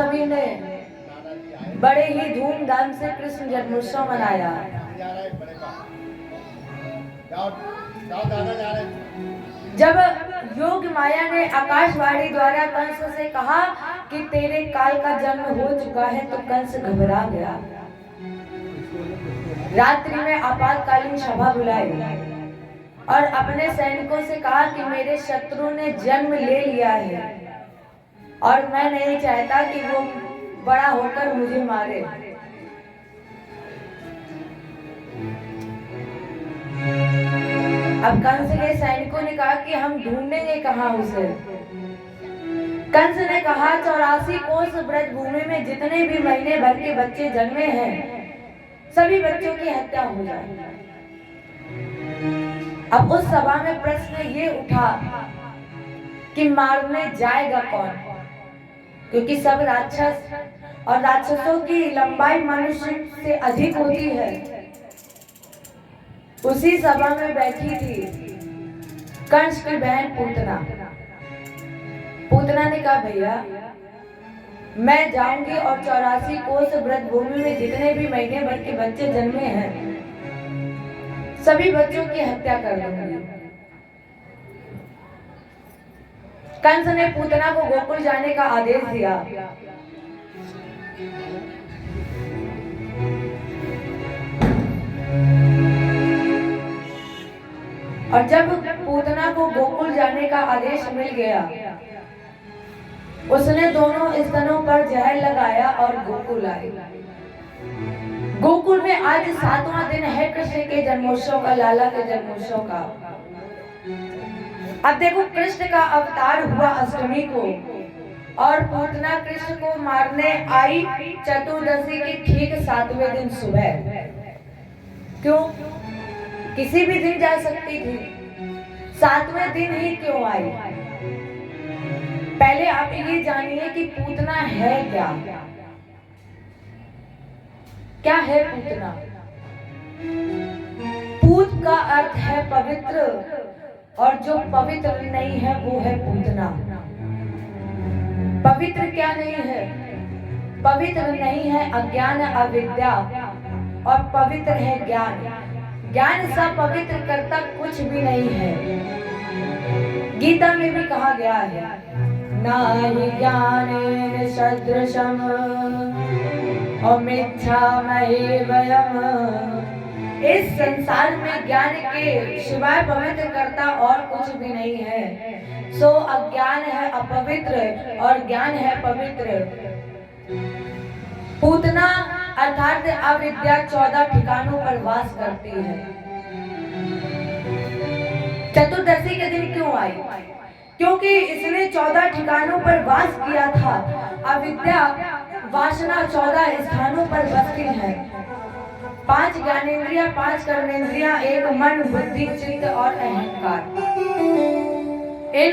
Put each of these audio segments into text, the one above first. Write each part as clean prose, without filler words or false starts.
सभी ने बड़े ही धूमधाम से कृष्ण जन्मोत्सव मनाया। जब योग माया ने आकाशवाणी द्वारा कंस से कहा कि तेरे काल का जन्म हो चुका है, तो कंस घबरा गया। रात्रि में आपातकालीन सभा बुलाई और अपने सैनिकों से कहा कि मेरे शत्रु ने जन्म ले लिया है और मैं नहीं चाहता कि वो बड़ा होकर मुझे मारे। अब कंस के सैनिकों ने कहा कि हम ढूंढेंगे कहाँ उसे। कंस ने कहा 84 कोस ब्रज भूमि में जितने भी महीने भर के बच्चे जन्मे हैं, सभी बच्चों की हत्या हो जाए। अब उस सभा में प्रश्न ये उठा कि मारने जाएगा कौन, क्योंकि सब राक्षस और राक्षसों की लंबाई मनुष्य से अधिक होती है। उसी सभा में बैठी थी कंस की बहन पूतना। पूतना ने कहा भैया मैं जाऊंगी और 84 कोस ब्रज भूमि में जितने भी महीने भर के बच्चे जन्मे हैं, सभी बच्चों की हत्या कर दूंगी। कंस ने पूतना को गोकुल जाने का आदेश दिया। और जब पूतना को गोकुल जाने का आदेश मिल गया, उसने दोनों स्तनों पर जहर लगाया और गोकुल आई। गोकुल में आज 7वां दिन है कृष्ण के जन्मोत्सव का, लाला के जन्मोत्सव का। अब देखो कृष्ण का अवतार हुआ अष्टमी को और पूतना कृष्ण को मारने आई चतुर्दशी की ठीक 7वें दिन सुबह। क्यों? किसी भी दिन जा सकती थी, 7वें दिन ही क्यों आई? पहले आप ये जानिए कि पूतना है क्या? क्या है पूतना? पूत का अर्थ है पवित्र, और जो पवित्र नहीं है वो है पूतना। पवित्र क्या नहीं है? पवित्र नहीं है अज्ञान अविद्या, और पवित्र है ज्ञान। ज्ञान सा पवित्र करता कुछ भी नहीं है। गीता में भी कहा गया है नाहि ज्ञानेन सदृशम् अमिच्छामहेवयम्। इस संसार में ज्ञान के सिवाय पवित्र करता और कुछ भी नहीं है। सो अज्ञान है अपवित्र और ज्ञान है पवित्र। पूतना अर्थात अविद्या 14 ठिकानों पर वास करती है। चतुर्दशी के दिन क्यों आई? क्योंकि इसने 14 ठिकानों पर वास किया था। अविद्या वासना 14 स्थानों पर बसती है। 5 ज्ञानेंद्रियां, 5 कर्मेंद्रियां, एक मन, बुद्धि, चित्त और अहंकार, इन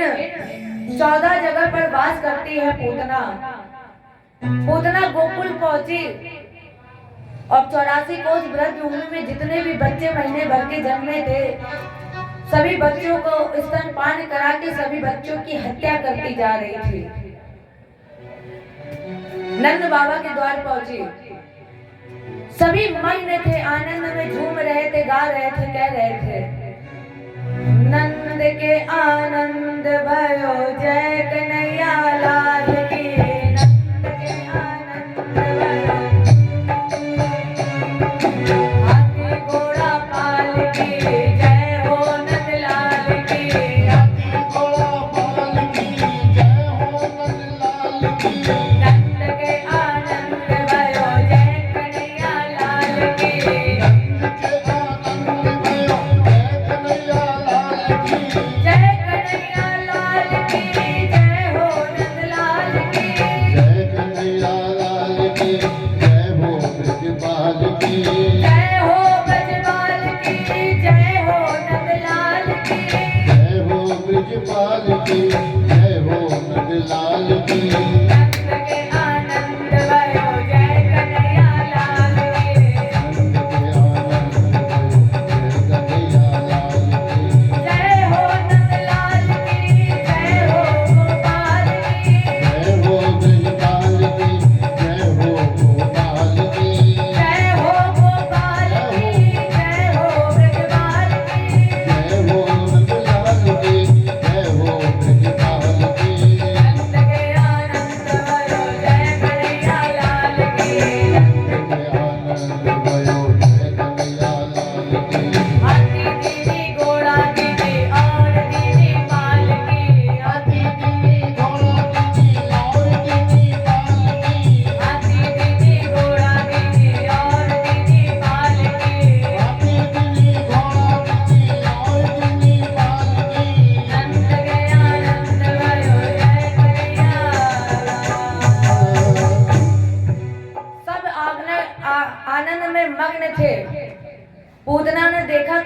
14 जगह पर वास करती है पूतना। पूतना गोकुल पहुंची और 84 कोस ब्रज भूमि में जितने भी बच्चे महीने भर के जन्मे थे, सभी बच्चों को स्तनपान करा के सभी बच्चों की हत्या करती जा रही थी। नंद बाबा के द्वार पहुंची। सभी मग्न थे, आनंद में झूम रहे थे, गा रहे थे, कह रहे थे नंद के आनंद भयो जय कन्हैया लाल की।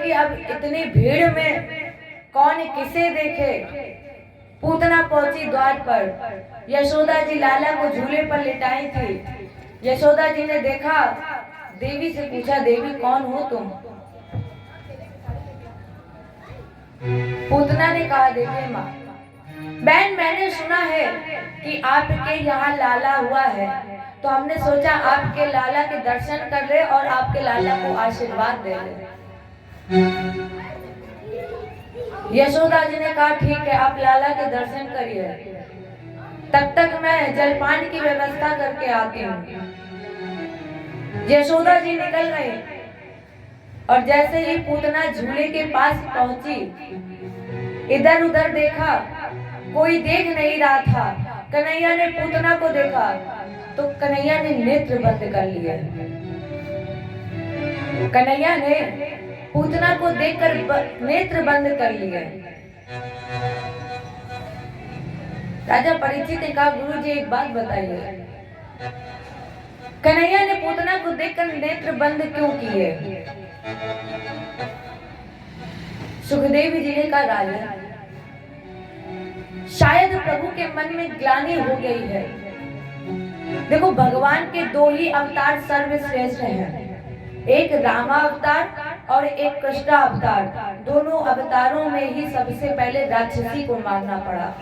कि अब इतनी भीड़ में कौन किसे देखे। पूतना पहुंची द्वार पर। यशोदा जी लाला को झूले पर लिटाई थी। यशोदा जी ने देखा, देवी से पूछा, देवी कौन हो तुम? पूतना ने कहा, देखे माँ, बहन मैंने सुना है कि आपके यहाँ लाला हुआ है, तो हमने सोचा आपके लाला के दर्शन कर ले और आपके लाला को आशीर्वाद दे ले। यशोदा जी ने कहा, ठीक है, आप लाला के दर्शन करिए, तब तक मैं जलपान की व्यवस्था करके आती हूँ। यशोदा जी निकल गई और जैसे ही पूतना झूले के पास पहुंची, इधर उधर देखा, कोई देख नहीं रहा था। कन्हैया ने पूतना को देखा तो कन्हैया ने नेत्र बंद कर लिया। कन्हैया ने पूतना को देखकर नेत्र बंद कर लिए। राजा परीक्षित ने कहा, गुरुजी एक बात बताइए, कन्हैया ने पूतना को देखकर नेत्र बंद क्यों किए? सुखदेव जी ने कहा, राजा शायद प्रभु के मन में ग्लानि हो गई है। देखो, भगवान के दो ही अवतार सर्वश्रेष्ठ हैं, एक रामा अवतार और एक कृष्ण अवतार। दोनों अवतारों में ही सबसे पहले राक्षसी को मारना पड़ा।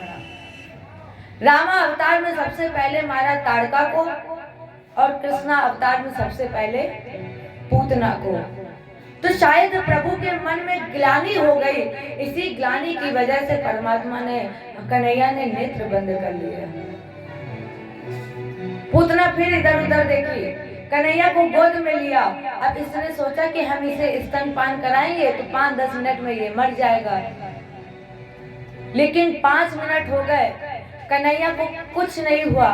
रामा अवतार में सबसे पहले मारा ताड़का को और कृष्णा अवतार में सबसे पहले पूतना को। तो शायद प्रभु के मन में ग्लानि हो गई, इसी ग्लानि की वजह से परमात्मा ने, कन्हैया ने नेत्र बंद कर लिया। पूतना फिर इधर उधर देखी, कन्हैया को गोद में लिया। अब इसने सोचा कि हम इसे स्तनपान कराएंगे तो 5-10 मिनट में ये मर जाएगा, लेकिन 5 मिनट हो गए, कन्हैया को कुछ नहीं हुआ।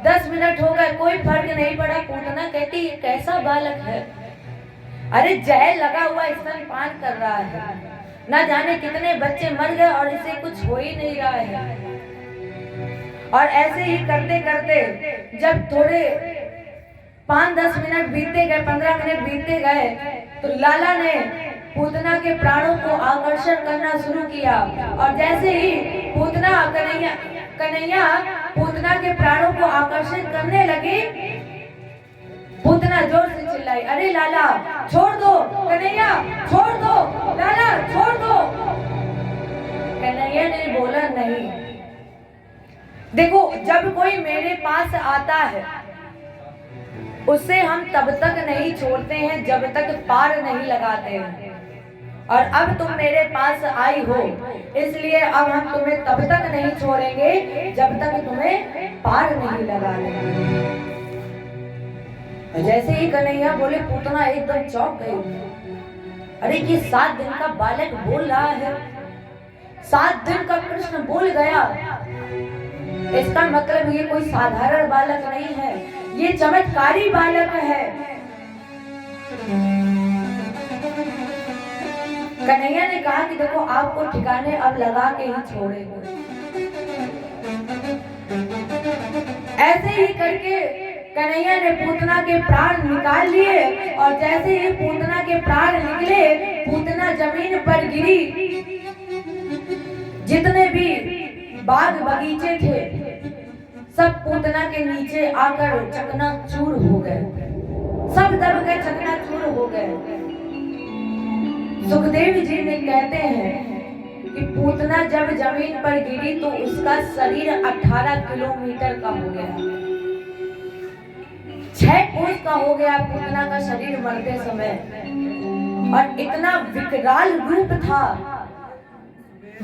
10 मिनट हो गए, कोई फर्क नहीं पड़ा। पूतना कहती, ये कैसा बालक है, अरे जहर लगा हुआ स्तनपान कर रहा है, ना जाने कितने बच्चे मर गए और इसे कुछ हो ही नहीं रहा है। और ऐसे ही करते करते जब थोड़े 5-10 मिनट बीतते गए, 15 मिनट बीतते गए, तो लाला ने पूतना के प्राणों को आकर्षण करना शुरू किया। और जैसे ही कन्हैया पूतना के प्राणों को आकर्षित करने लगी, पूतना जोर से चिल्लाई, अरे लाला छोड़ दो, कन्हैया छोड़ दो, लाला छोड़ दो। कन्हैया ने बोला, नहीं, देखो जब कोई मेरे पास आता है उसे हम तब तक नहीं छोड़ते हैं जब तक पार नहीं लगाते हैं, और अब तुम मेरे पास आई हो, इसलिए अब हम तुम्हें तब तक नहीं छोड़ेंगे जब तक तुम्हें पार नहीं लगा लेंगे। जैसे ही कन्हैया बोले, पूतना एकदम चौंक गई। अरे ये 7 दिन का बालक बोल रहा है, 7 दिन का कृष्ण बोल गया, इसका मतलब ये कोई साधारण बालक नहीं है, ये चमत्कारी बालक है। कन्हैया ने कहा कि देखो, आपको ठिकाने अब लगा के ही छोड़ेंगे। ऐसे ही करके कन्हैया ने पूतना के प्राण निकाल लिए, और जैसे ही पूतना के प्राण निकले, पूतना जमीन पर गिरी। जितने भी बाग बगीचे थे सब पूतना के नीचे आकर चकनाचूर हो गए, सब दब गए, चकनाचूर हो गए। सुखदेव जी ने कहते हैं कि पूतना जब जमीन पर गिरी तो उसका शरीर 18 किलोमीटर का हो गया, 6 कोस का हो गया पूतना का शरीर मरते समय, और इतना विकराल रूप था।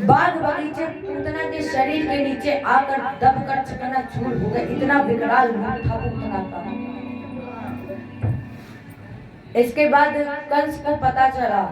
बाग बगीचे पूतना के शरीर के नीचे आकर दबकर चकनाचूर हो गए, इतना विकराल रूप था पूतना का। इसके बाद कंस को पता चला